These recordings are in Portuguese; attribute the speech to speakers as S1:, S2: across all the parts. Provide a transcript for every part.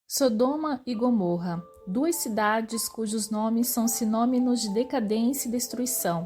S1: Sodoma e Gomorra, duas cidades cujos nomes são sinônimos de decadência e destruição.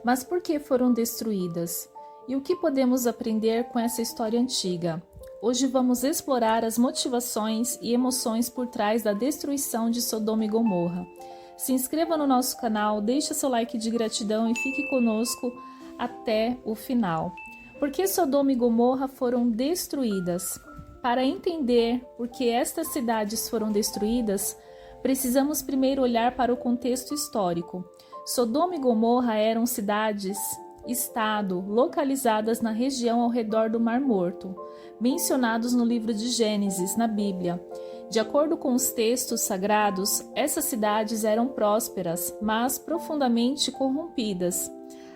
S1: Mas por que foram destruídas? E o que podemos aprender com essa história antiga? Hoje vamos explorar as motivações e emoções por trás da destruição de Sodoma e Gomorra. Se inscreva no nosso canal, deixe seu like de gratidão e fique conosco até o final. Por que Sodoma e Gomorra foram destruídas? Para entender por que estas cidades foram destruídas, precisamos primeiro olhar para o contexto histórico. Sodoma e Gomorra eram cidades-estado localizadas na região ao redor do Mar Morto, mencionados no livro de Gênesis, na Bíblia. De acordo com os textos sagrados, essas cidades eram prósperas, mas profundamente corrompidas.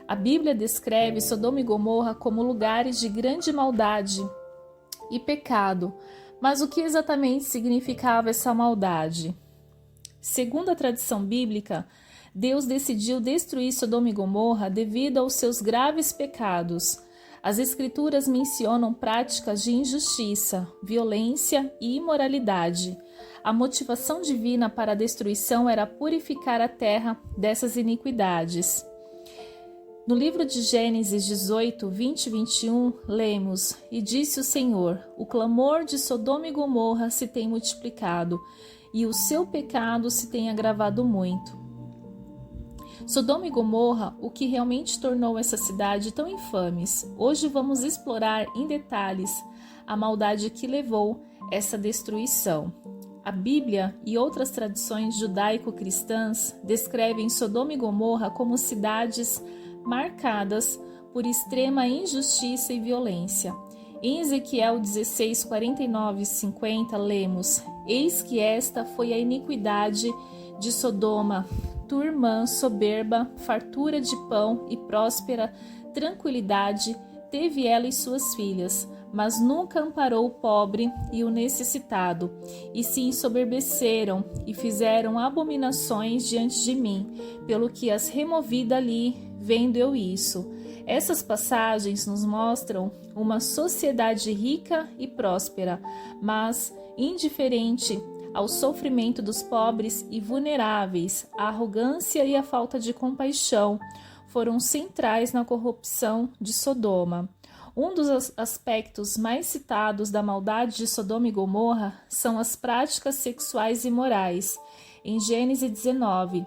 S1: A Bíblia descreve Sodoma e Gomorra como lugares de grande maldade e pecado. Mas o que exatamente significava essa maldade? Segundo a tradição bíblica, Deus decidiu destruir Sodoma e Gomorra devido aos seus graves pecados. As Escrituras mencionam práticas de injustiça, violência e imoralidade. A motivação divina para a destruição era purificar a terra dessas iniquidades. No livro de Gênesis 18, 20 e 21, lemos: E disse o Senhor, o clamor de Sodoma e Gomorra se tem multiplicado, e o seu pecado se tem agravado muito. Sodoma e Gomorra, o que realmente tornou essa cidade tão infames. Hoje vamos explorar em detalhes a maldade que levou essa destruição. A Bíblia e outras tradições judaico-cristãs descrevem Sodoma e Gomorra como cidades marcadas por extrema injustiça e violência. Em Ezequiel 16, 49 e 50, lemos: Eis que esta foi a iniquidade de Sodoma, tua irmã soberba, fartura de pão e próspera tranquilidade teve ela e suas filhas, mas nunca amparou o pobre e o necessitado, e se ensoberbeceram e fizeram abominações diante de mim, pelo que as removi dali, vendo eu isso. Essas passagens nos mostram uma sociedade rica e próspera, mas indiferente ao sofrimento dos pobres e vulneráveis. A arrogância e a falta de compaixão foram centrais na corrupção de Sodoma. Um dos aspectos mais citados da maldade de Sodoma e Gomorra são as práticas sexuais imorais. Em Gênesis 19,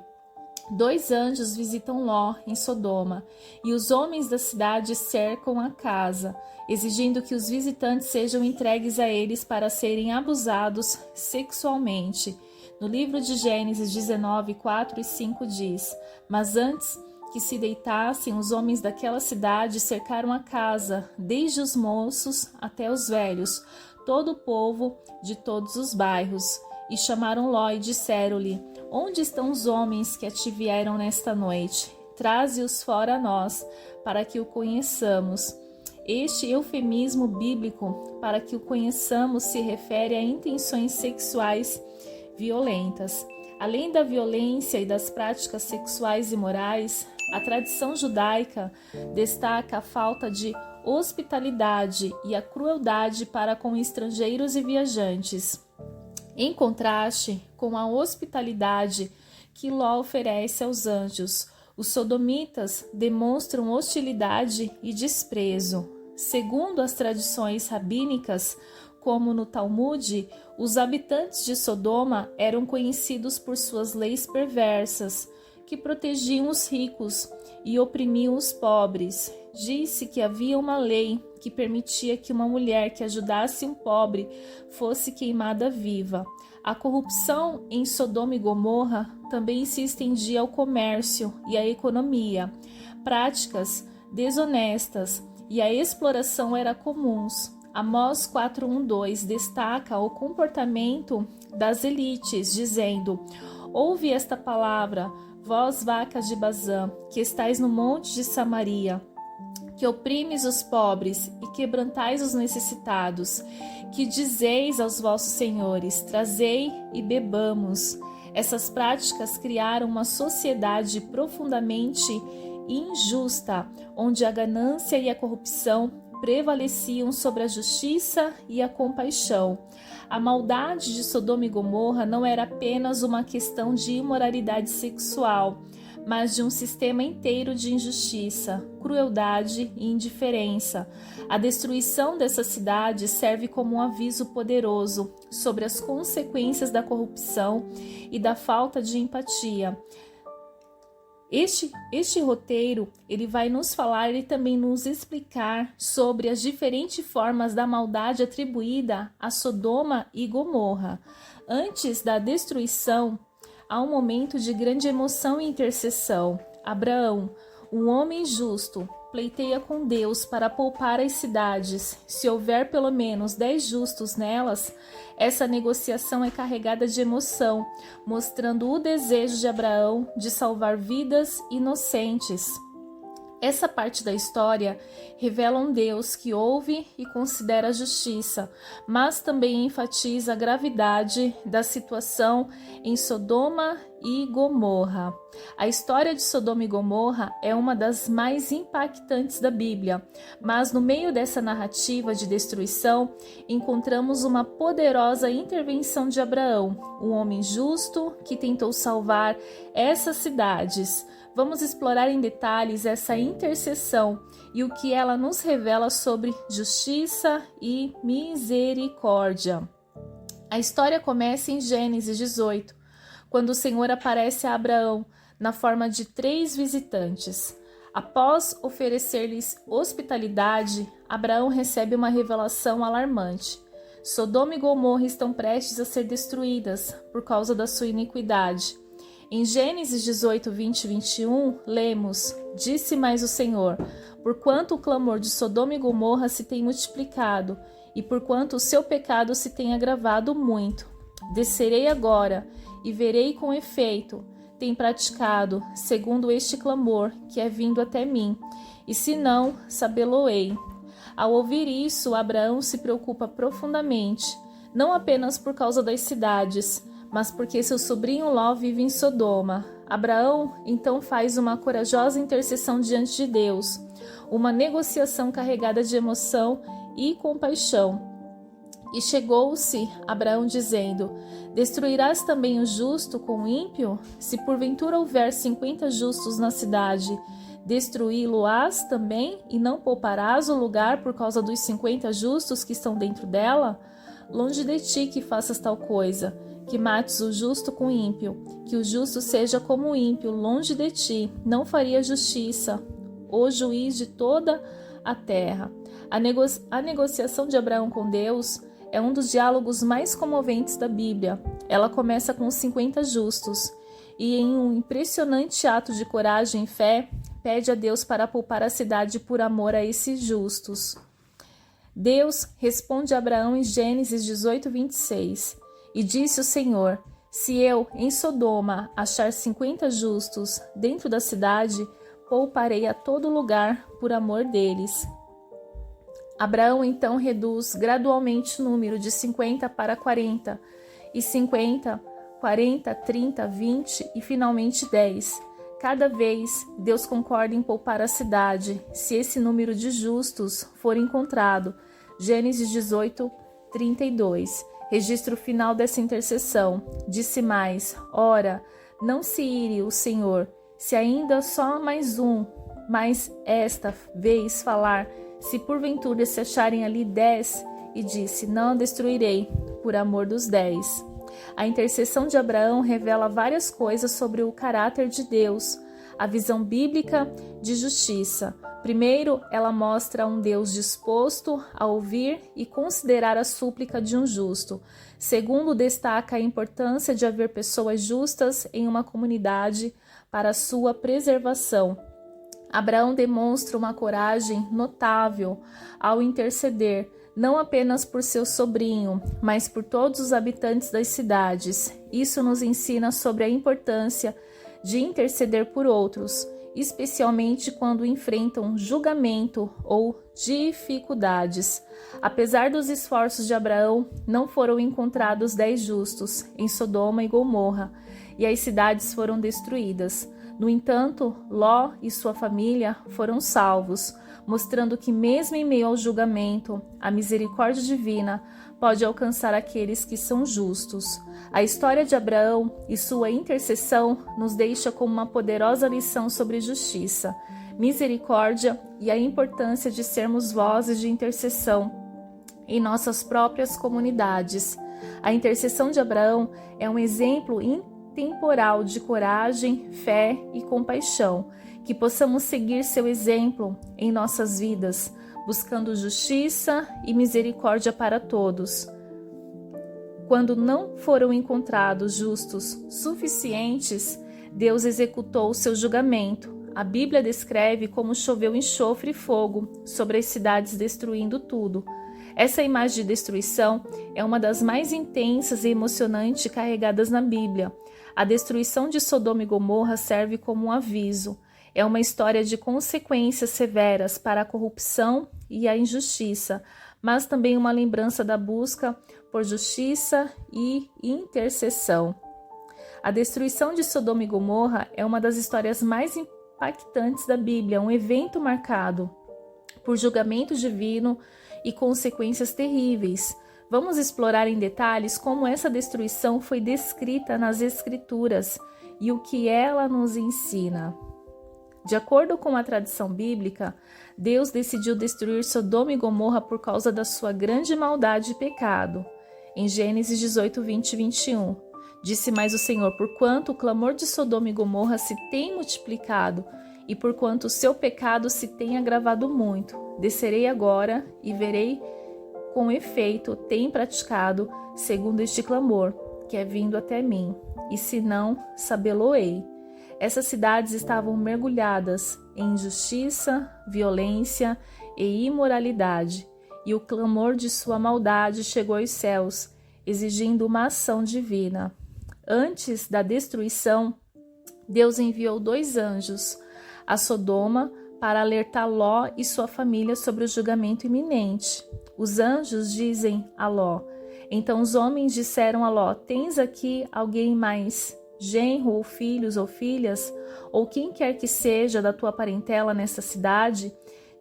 S1: 2 anjos visitam Ló em Sodoma, e os homens da cidade cercam a casa, exigindo que os visitantes sejam entregues a eles para serem abusados sexualmente. No livro de Gênesis 19, 4 e 5 diz: Mas antes que se deitassem, os homens daquela cidade cercaram a casa, desde os moços até os velhos, todo o povo de todos os bairros. E chamaram Ló e disseram-lhe: Onde estão os homens que te vieram nesta noite? Traze-os fora a nós, para que o conheçamos. Este eufemismo bíblico, para que o conheçamos, se refere a intenções sexuais violentas. Além da violência e das práticas sexuais imorais, a tradição judaica destaca a falta de hospitalidade e a crueldade para com estrangeiros e viajantes. Em contraste com a hospitalidade que Ló oferece aos anjos, os sodomitas demonstram hostilidade e desprezo. Segundo as tradições rabínicas, como no Talmud, os habitantes de Sodoma eram conhecidos por suas leis perversas, que protegiam os ricos e oprimiam os pobres. Disse que havia uma lei que permitia que uma mulher que ajudasse um pobre fosse queimada viva. A corrupção em Sodoma e Gomorra também se estendia ao comércio e à economia. Práticas desonestas e a exploração eram comuns. Amós 4:1-2 destaca o comportamento das elites, dizendo: Ouve esta palavra, vós vacas de Bazã, que estáis no monte de Samaria, que oprimes os pobres e quebrantais os necessitados, que dizeis aos vossos senhores: trazei e bebamos. Essas práticas criaram uma sociedade profundamente injusta, onde a ganância e a corrupção prevaleciam sobre a justiça e a compaixão. A maldade de Sodoma e Gomorra não era apenas uma questão de imoralidade sexual, mas de um sistema inteiro de injustiça, crueldade e indiferença. A destruição dessa cidade serve como um aviso poderoso sobre as consequências da corrupção e da falta de empatia. Este roteiro, ele vai nos falar e também nos explicar sobre as diferentes formas da maldade atribuída a Sodoma e Gomorra. Antes da destruição, há um momento de grande emoção e intercessão. Abraão, um homem justo, pleiteia com Deus para poupar as cidades. Se houver pelo menos 10 justos nelas, essa negociação é carregada de emoção, mostrando o desejo de Abraão de salvar vidas inocentes. Essa parte da história revela um Deus que ouve e considera a justiça, mas também enfatiza a gravidade da situação em Sodoma e Gomorra. A história de Sodoma e Gomorra é uma das mais impactantes da Bíblia, mas no meio dessa narrativa de destruição, encontramos uma poderosa intervenção de Abraão, um homem justo que tentou salvar essas cidades. Vamos explorar em detalhes essa intercessão e o que ela nos revela sobre justiça e misericórdia. A história começa em Gênesis 18, quando o Senhor aparece a Abraão na forma de 3 visitantes. Após oferecer-lhes hospitalidade, Abraão recebe uma revelação alarmante. Sodoma e Gomorra estão prestes a ser destruídas por causa da sua iniquidade. Em Gênesis 18, 20 e 21, lemos: Disse mais o Senhor, porquanto o clamor de Sodoma e Gomorra se tem multiplicado, e porquanto o seu pecado se tem agravado muito. Descerei agora, e verei com efeito, tem praticado, segundo este clamor que é vindo até mim, e se não, sabê-lo-ei. Ao ouvir isso, Abraão se preocupa profundamente, não apenas por causa das cidades, mas porque seu sobrinho Ló vive em Sodoma. Abraão então faz uma corajosa intercessão diante de Deus, uma negociação carregada de emoção e compaixão. E chegou-se Abraão dizendo: Destruirás também o justo com o ímpio? Se porventura houver 50 justos na cidade, destruí-lo-ás também, e não pouparás o lugar por causa dos 50 justos que estão dentro dela? Longe de ti que faças tal coisa, que mates o justo com o ímpio, que o justo seja como o ímpio, longe de ti, não faria justiça, o juiz de toda a terra. A negociação de Abraão com Deus é um dos diálogos mais comoventes da Bíblia. Ela começa com os 50 justos e, em um impressionante ato de coragem e fé, pede a Deus para poupar a cidade por amor a esses justos. Deus responde a Abraão em Gênesis 18, 26. E disse o Senhor: Se eu, em Sodoma, achar 50 justos dentro da cidade, pouparei a todo lugar por amor deles. Abraão então reduz gradualmente o número de 50 para 40, e 50, 40, 30, 20 e finalmente 10. Cada vez, Deus concorda em poupar a cidade, se esse número de justos for encontrado. Gênesis 18, 32. Registro final dessa intercessão. Disse mais: Ora, não se ire o Senhor, se ainda só mais esta vez falar, se porventura se acharem ali 10, e disse: Não destruirei, por amor dos 10. A intercessão de Abraão revela várias coisas sobre o caráter de Deus, a visão bíblica de justiça. Primeiro, ela mostra um Deus disposto a ouvir e considerar a súplica de um justo. Segundo, destaca a importância de haver pessoas justas em uma comunidade para a sua preservação. Abraão demonstra uma coragem notável ao interceder, não apenas por seu sobrinho, mas por todos os habitantes das cidades. Isso nos ensina sobre a importância de interceder por outros, especialmente quando enfrentam julgamento ou dificuldades. Apesar dos esforços de Abraão, não foram encontrados 10 justos em Sodoma e Gomorra, e as cidades foram destruídas. No entanto, Ló e sua família foram salvos. mostrando que mesmo em meio ao julgamento, a misericórdia divina pode alcançar aqueles que são justos. A história de Abraão e sua intercessão nos deixa como uma poderosa lição sobre justiça, misericórdia e a importância de sermos vozes de intercessão em nossas próprias comunidades. A intercessão de Abraão é um exemplo intemporal de coragem, fé e compaixão. Que possamos seguir seu exemplo em nossas vidas, buscando justiça e misericórdia para todos. Quando não foram encontrados justos suficientes, Deus executou o seu julgamento. A Bíblia descreve como choveu enxofre e fogo sobre as cidades, destruindo tudo. Essa imagem de destruição é uma das mais intensas e emocionantes carregadas na Bíblia. A destruição de Sodoma e Gomorra serve como um aviso. É uma história de consequências severas para a corrupção e a injustiça, mas também uma lembrança da busca por justiça e intercessão. A destruição de Sodoma e Gomorra é uma das histórias mais impactantes da Bíblia, um evento marcado por julgamento divino e consequências terríveis. Vamos explorar em detalhes como essa destruição foi descrita nas Escrituras e o que ela nos ensina. De acordo com a tradição bíblica, Deus decidiu destruir Sodoma e Gomorra por causa da sua grande maldade e pecado. Em Gênesis 18, 20 e 21, disse mais o Senhor: porquanto o clamor de Sodoma e Gomorra se tem multiplicado, e porquanto o seu pecado se tem agravado muito, descerei agora e verei com efeito tem praticado segundo este clamor, que é vindo até mim, e se não, sabê-lo-ei. Essas cidades estavam mergulhadas em injustiça, violência e imoralidade, e o clamor de sua maldade chegou aos céus, exigindo uma ação divina. Antes da destruição, Deus enviou 2 anjos a Sodoma para alertar Ló e sua família sobre o julgamento iminente. Os anjos dizem a Ló: então os homens disseram a Ló: tens aqui alguém mais genro ou filhos ou filhas, ou quem quer que seja da tua parentela nessa cidade?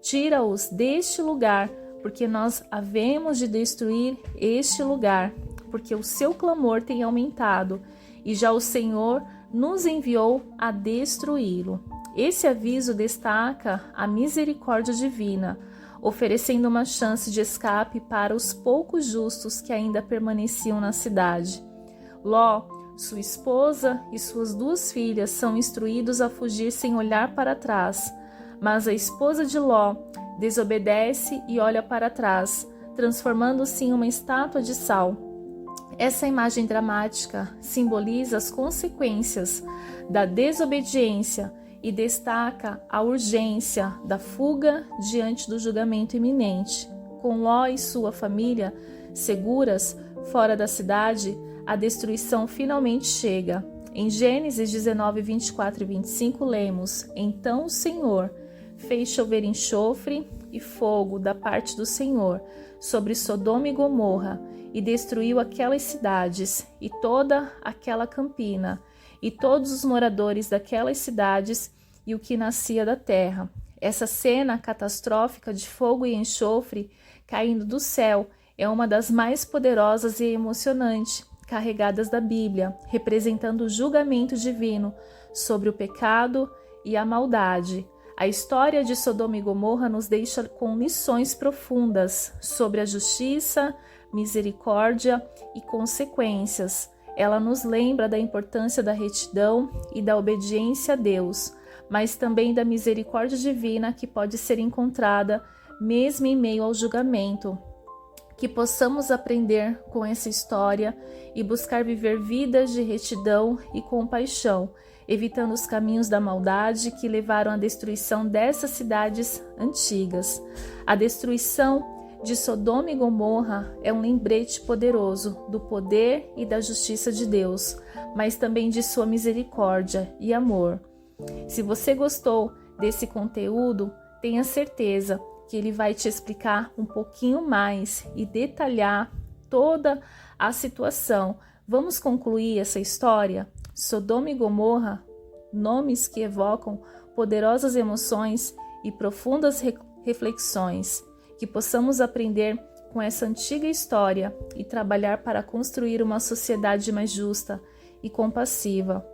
S1: Tira-os deste lugar, porque nós havemos de destruir este lugar, porque o seu clamor tem aumentado, e já o Senhor nos enviou a destruí-lo. Esse aviso destaca a misericórdia divina, oferecendo uma chance de escape para os poucos justos que ainda permaneciam na cidade. Ló, sua esposa e suas 2 filhas são instruídos a fugir sem olhar para trás, mas a esposa de Ló desobedece e olha para trás, transformando-se em uma estátua de sal. Essa imagem dramática simboliza as consequências da desobediência e destaca a urgência da fuga diante do julgamento iminente. Com Ló e sua família seguras fora da cidade, a destruição finalmente chega. Em Gênesis 19, 24 e 25 lemos: então o Senhor fez chover enxofre e fogo da parte do Senhor sobre Sodoma e Gomorra, e destruiu aquelas cidades e toda aquela campina, e todos os moradores daquelas cidades e o que nascia da terra. Essa cena catastrófica de fogo e enxofre caindo do céu é uma das mais poderosas e emocionantes carregadas da Bíblia, representando o julgamento divino sobre o pecado e a maldade. A história de Sodoma e Gomorra nos deixa com lições profundas sobre a justiça, misericórdia e consequências. Ela nos lembra da importância da retidão e da obediência a Deus, mas também da misericórdia divina que pode ser encontrada mesmo em meio ao julgamento. Que possamos aprender com essa história e buscar viver vidas de retidão e compaixão, evitando os caminhos da maldade que levaram à destruição dessas cidades antigas. A destruição de Sodoma e Gomorra é um lembrete poderoso do poder e da justiça de Deus, mas também de sua misericórdia e amor. Se você gostou desse conteúdo, tenha certeza que ele vai te explicar um pouquinho mais e detalhar toda a situação. Vamos concluir essa história? Sodoma e Gomorra, nomes que evocam poderosas emoções e profundas reflexões, que possamos aprender com essa antiga história e trabalhar para construir uma sociedade mais justa e compassiva.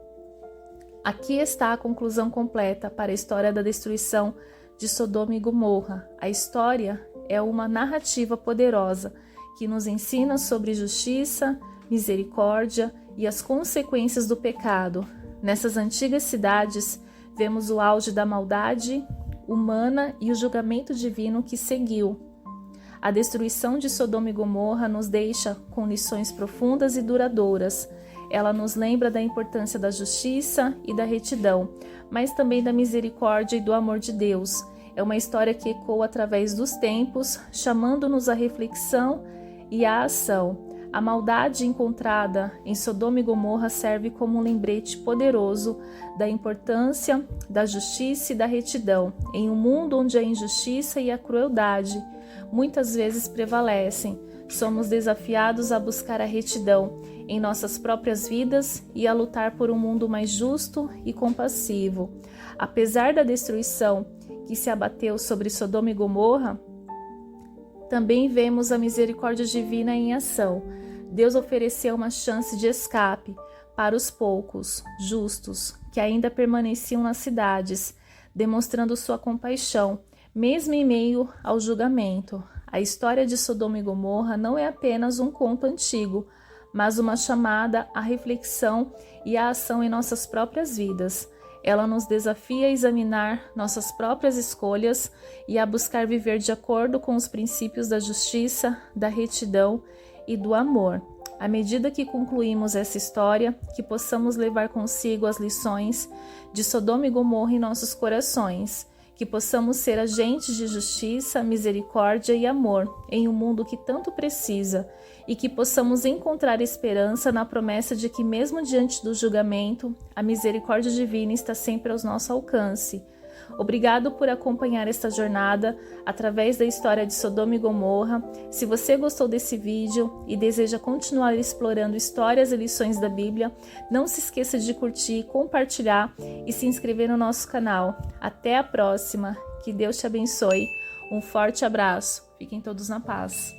S1: Aqui está a conclusão completa para a história da destruição de Sodoma e Gomorra. A história é uma narrativa poderosa que nos ensina sobre justiça, misericórdia e as consequências do pecado. Nessas antigas cidades, vemos o auge da maldade humana e o julgamento divino que seguiu. A destruição de Sodoma e Gomorra nos deixa com lições profundas e duradouras. Ela nos lembra da importância da justiça e da retidão, mas também da misericórdia e do amor de Deus. É uma história que ecoa através dos tempos, chamando-nos à reflexão e à ação. A maldade encontrada em Sodoma e Gomorra serve como um lembrete poderoso da importância da justiça e da retidão. Em um mundo onde a injustiça e a crueldade muitas vezes prevalecem, somos desafiados a buscar a retidão em nossas próprias vidas e a lutar por um mundo mais justo e compassivo. Apesar da destruição que se abateu sobre Sodoma e Gomorra, também vemos a misericórdia divina em ação. Deus ofereceu uma chance de escape para os poucos justos que ainda permaneciam nas cidades, demonstrando sua compaixão, mesmo em meio ao julgamento. A história de Sodoma e Gomorra não é apenas um conto antigo, mas uma chamada à reflexão e à ação em nossas próprias vidas. Ela nos desafia a examinar nossas próprias escolhas e a buscar viver de acordo com os princípios da justiça, da retidão e do amor. À medida que concluímos essa história, que possamos levar consigo as lições de Sodoma e Gomorra em nossos corações, que possamos ser agentes de justiça, misericórdia e amor em um mundo que tanto precisa, e que possamos encontrar esperança na promessa de que, mesmo diante do julgamento, a misericórdia divina está sempre ao nosso alcance. Obrigado por acompanhar esta jornada através da história de Sodoma e Gomorra. Se você gostou desse vídeo e deseja continuar explorando histórias e lições da Bíblia, não se esqueça de curtir, compartilhar e se inscrever no nosso canal. Até a próxima. Que Deus te abençoe. Um forte abraço. Fiquem todos na paz.